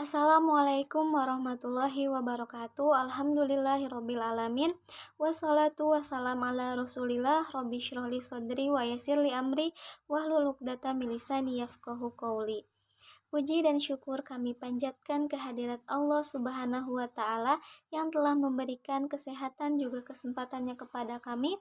Assalamualaikum warahmatullahi wabarakatuh. Alhamdulillahirobbilalamin. Wassalatu wassalam ala rasulillah. Rabbi syrahli sodri wa yassir li amri wahlul 'uqdatam min lisani yafqahu qawli. Puji dan syukur kami panjatkan kehadirat Allah Subhanahu wa Ta'ala yang telah memberikan kesehatan juga kesempatannya kepada kami.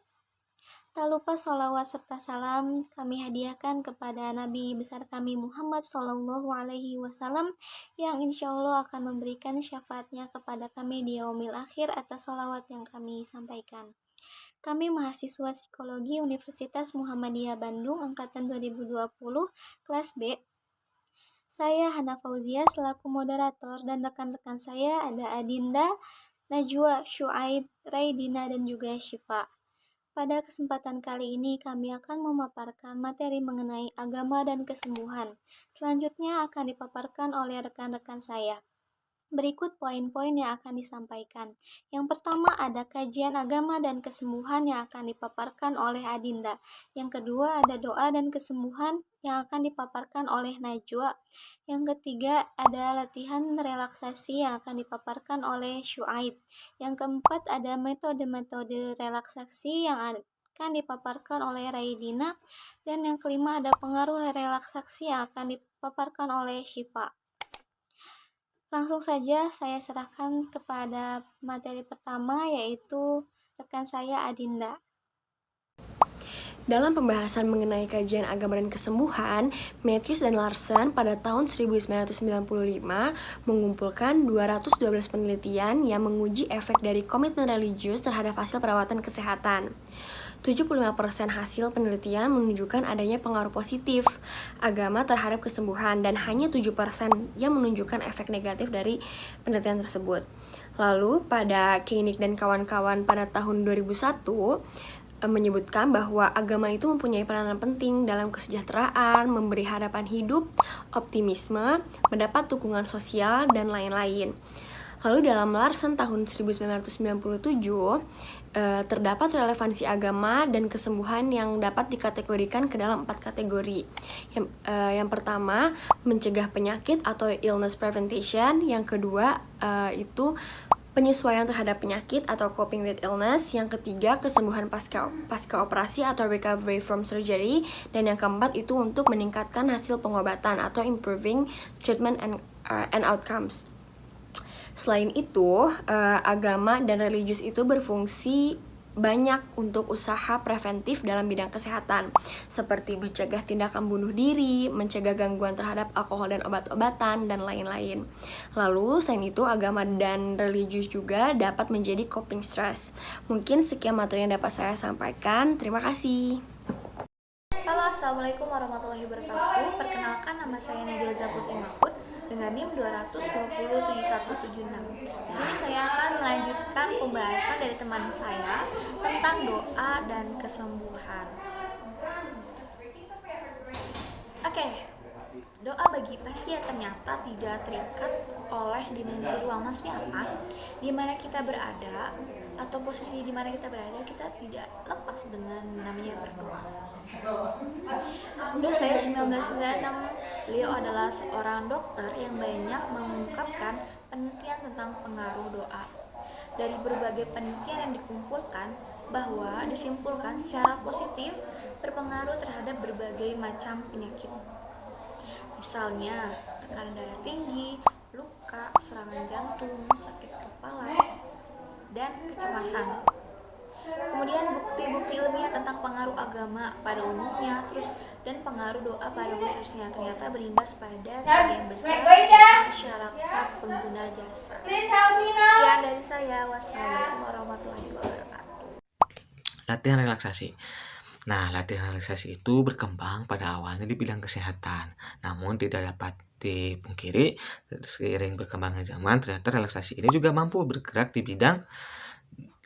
Tak lupa sholawat serta salam kami hadiahkan kepada Nabi besar kami Muhammad Sallallahu Alaihi Wasallam yang insya Allah akan memberikan syafaatnya kepada kami di yaumil akhir atas sholawat yang kami sampaikan. Kami mahasiswa psikologi Universitas Muhammadiyah Bandung angkatan 2020 kelas B. Saya Hana Fauzia selaku moderator dan rekan-rekan saya ada Adinda, Najwa, Syuaib, Raidina dan juga Syifa. Pada kesempatan kali ini kami akan memaparkan materi mengenai agama dan kesembuhan. Selanjutnya akan dipaparkan oleh rekan-rekan saya. Berikut poin-poin yang akan disampaikan. Yang pertama ada kajian agama dan kesembuhan yang akan dipaparkan oleh Adinda. Yang kedua ada doa dan kesembuhan yang akan dipaparkan oleh Najwa. Yang ketiga ada latihan relaksasi yang akan dipaparkan oleh Syuaib. Yang keempat ada metode-metode relaksasi yang akan dipaparkan oleh Raidina. Dan yang kelima ada pengaruh relaksasi yang akan dipaparkan oleh Syifa. Langsung saja saya serahkan kepada materi pertama yaitu rekan saya Adinda. Dalam pembahasan mengenai kajian agama dan kesembuhan, Matthews dan Larson pada tahun 1995 mengumpulkan 212 penelitian yang menguji efek dari komitmen religius terhadap hasil perawatan kesehatan. 75% hasil penelitian menunjukkan adanya pengaruh positif agama terhadap kesembuhan dan hanya 7% yang menunjukkan efek negatif dari penelitian tersebut. Lalu pada Koenig dan kawan-kawan pada tahun 2001 menyebutkan bahwa agama itu mempunyai peranan penting dalam kesejahteraan, memberi harapan hidup, optimisme, mendapat dukungan sosial, dan lain-lain. Lalu dalam Larson tahun 1997 terdapat relevansi agama dan kesembuhan yang dapat dikategorikan ke dalam 4 kategori. Yang pertama, mencegah penyakit atau illness prevention. Yang kedua, itu penyesuaian terhadap penyakit atau coping with illness. Yang ketiga, kesembuhan pasca operasi atau recovery from surgery. Dan yang keempat itu untuk meningkatkan hasil pengobatan atau improving treatment and outcomes. Selain itu, agama dan religius itu berfungsi banyak untuk usaha preventif dalam bidang kesehatan, seperti mencegah tindakan bunuh diri, mencegah gangguan terhadap alkohol dan obat-obatan, dan lain-lain. Lalu, selain itu, agama dan religius juga dapat menjadi coping stress. Mungkin sekian materi yang dapat saya sampaikan. Terima kasih. Halo, Assalamualaikum warahmatullahi wabarakatuh. Perkenalkan, nama saya Najwa Zaputri Mahfud dengan NIM 2207176. Di sini saya akan melanjutkan pembahasan dari teman saya tentang doa dan kesembuhan. Oke, doa bagi pasien ternyata tidak terikat oleh dimensi ruang. Maksudnya apa? Di mana kita berada atau posisi di mana kita berada, kita tidak lepas dengan namanya berdoa. Udah saya 1996. Beliau adalah seorang dokter yang banyak mengungkapkan penelitian tentang pengaruh doa. Dari berbagai penelitian yang dikumpulkan, bahwa disimpulkan secara positif berpengaruh terhadap berbagai macam penyakit. Misalnya, tekanan darah tinggi, luka, serangan jantung, sakit kepala, dan kecemasan. Kemudian bukti-bukti ilmiah tentang pengaruh agama pada umumnya, dan pengaruh doa pada khususnya ternyata berimbas pada sebagian besar masyarakat pengguna jasa. Sekian dari saya. Wassalamualaikum warahmatullahi wabarakatuh. Latihan relaksasi. Nah, latihan relaksasi itu berkembang pada awalnya di bidang kesehatan. Namun tidak dapat dipungkiri, seiring berkembangnya zaman, ternyata relaksasi ini juga mampu bergerak di bidang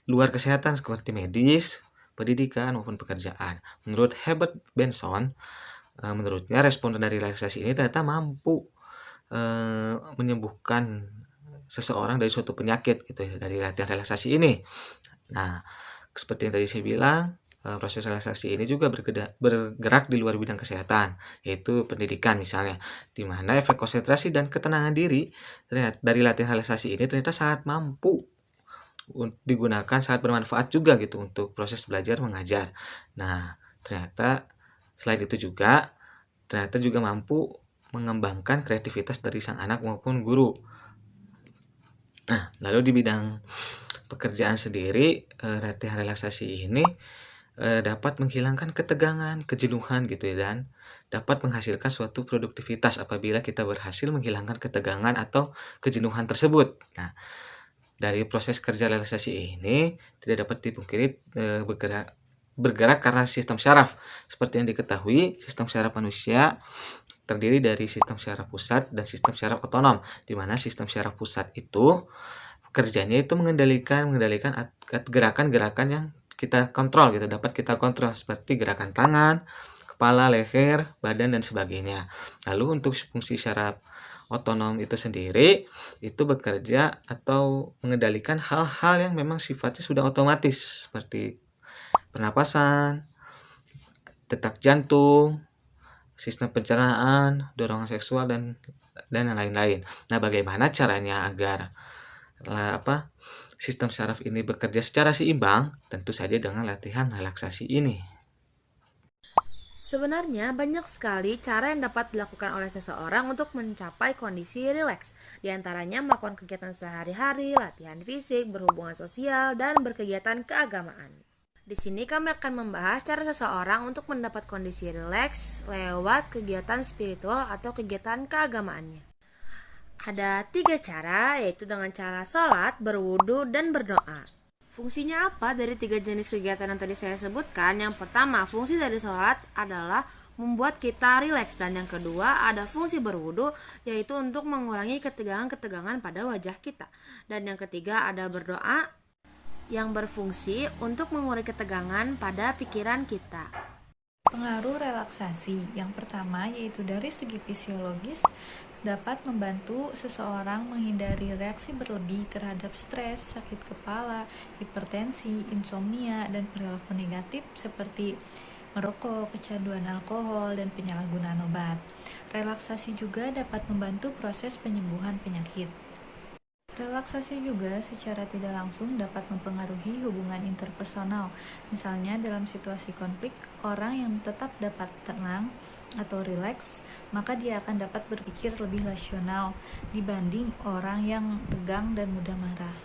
luar kesehatan seperti medis, pendidikan, maupun pekerjaan. Menurut Herbert Benson, menurutnya respon dari relaksasi ini ternyata mampu menyembuhkan seseorang dari suatu penyakit gitu ya, dari latihan relaksasi ini. Nah, seperti yang tadi saya bilang, proses relaksasi ini juga bergerak di luar bidang kesehatan, yaitu pendidikan misalnya, di mana efek konsentrasi dan ketenangan diri dari latihan relaksasi ini ternyata sangat mampu digunakan, sangat bermanfaat juga gitu untuk proses belajar mengajar. Nah, ternyata selain itu juga ternyata juga mampu mengembangkan kreativitas dari sang anak maupun guru. Nah, lalu di bidang pekerjaan sendiri, latihan relaksasi ini dapat menghilangkan ketegangan, kejenuhan gitu ya, dan dapat menghasilkan suatu produktivitas apabila kita berhasil menghilangkan ketegangan atau kejenuhan tersebut. Nah, dari proses kerja relaksasi ini tidak dapat dipungkiri bergerak karena sistem syaraf. Seperti yang diketahui, sistem syaraf manusia terdiri dari sistem syaraf pusat dan sistem syaraf otonom, di mana sistem syaraf pusat itu kerjanya itu mengendalikan gerakan-gerakan yang kita kontrol gitu, dapat kita kontrol seperti gerakan tangan, kepala, leher, badan, dan sebagainya. Lalu untuk fungsi syaraf otonom itu sendiri itu bekerja atau mengendalikan hal-hal yang memang sifatnya sudah otomatis seperti pernapasan, detak jantung, sistem pencernaan, dorongan seksual, dan lain-lain. Nah, bagaimana caranya agar sistem syaraf ini bekerja secara seimbang? Tentu saja dengan latihan relaksasi ini. Sebenarnya banyak sekali cara yang dapat dilakukan oleh seseorang untuk mencapai kondisi rileks. Di antaranya melakukan kegiatan sehari-hari, latihan fisik, berhubungan sosial, dan berkegiatan keagamaan. Di sini kami akan membahas cara seseorang untuk mendapat kondisi rileks lewat kegiatan spiritual atau kegiatan keagamaannya. Ada 3 cara, yaitu dengan cara sholat, berwudu, dan berdoa. Fungsinya apa dari 3 jenis kegiatan yang tadi saya sebutkan? Yang pertama, fungsi dari sholat adalah membuat kita rileks, dan yang kedua ada fungsi berwudu, yaitu untuk mengurangi ketegangan-ketegangan pada wajah kita. Dan yang ketiga ada berdoa yang berfungsi untuk mengurangi ketegangan pada pikiran kita. Pengaruh relaksasi yang pertama yaitu dari segi fisiologis dapat membantu seseorang menghindari reaksi berlebih terhadap stres, sakit kepala, hipertensi, insomnia, dan perilaku negatif seperti merokok, kecanduan alkohol, dan penyalahgunaan obat. Relaksasi juga dapat membantu proses penyembuhan penyakit. Relaksasi juga secara tidak langsung dapat mempengaruhi hubungan interpersonal. Misalnya dalam situasi konflik, orang yang tetap dapat tenang atau rileks, maka dia akan dapat berpikir lebih rasional dibanding orang yang tegang dan mudah marah.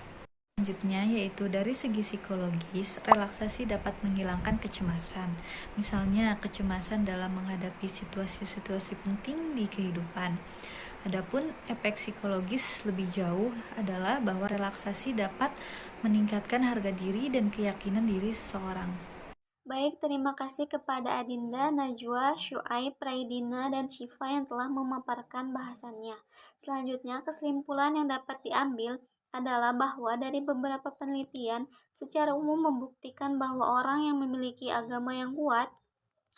Selanjutnya yaitu dari segi psikologis, relaksasi dapat menghilangkan kecemasan. Misalnya kecemasan dalam menghadapi situasi-situasi penting di kehidupan. Adapun efek psikologis lebih jauh adalah bahwa relaksasi dapat meningkatkan harga diri dan keyakinan diri seseorang. Baik, terima kasih kepada Adinda, Najwa, Syuaib, Raidina, dan Syifa yang telah memaparkan bahasannya. Selanjutnya, kesimpulan yang dapat diambil adalah bahwa dari beberapa penelitian secara umum membuktikan bahwa orang yang memiliki agama yang kuat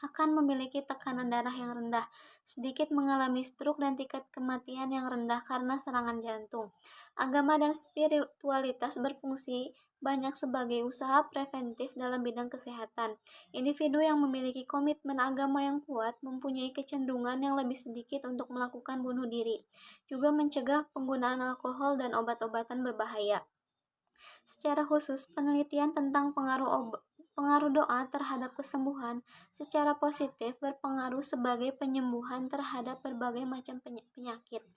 akan memiliki tekanan darah yang rendah, sedikit mengalami stroke, dan tingkat kematian yang rendah karena serangan jantung. Agama dan spiritualitas berfungsi banyak sebagai usaha preventif dalam bidang kesehatan. Individu yang memiliki komitmen agama yang kuat mempunyai kecenderungan yang lebih sedikit untuk melakukan bunuh diri, juga mencegah penggunaan alkohol dan obat-obatan berbahaya. Secara khusus, penelitian tentang pengaruh doa terhadap kesembuhan secara positif berpengaruh sebagai penyembuhan terhadap berbagai macam penyakit.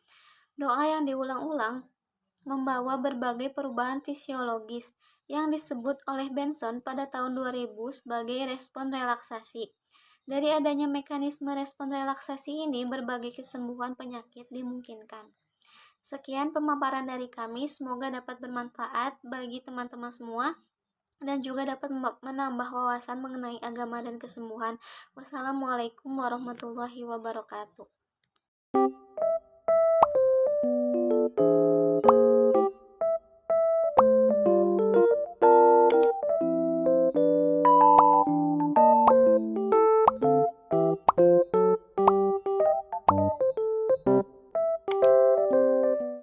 Doa yang diulang-ulang membawa berbagai perubahan fisiologis yang disebut oleh Benson pada tahun 2000 sebagai respon relaksasi. Dari adanya mekanisme respon relaksasi ini, berbagai kesembuhan penyakit dimungkinkan. Sekian pemaparan dari kami, semoga dapat bermanfaat bagi teman-teman semua dan juga dapat menambah wawasan mengenai agama dan kesembuhan. Wassalamualaikum warahmatullahi wabarakatuh.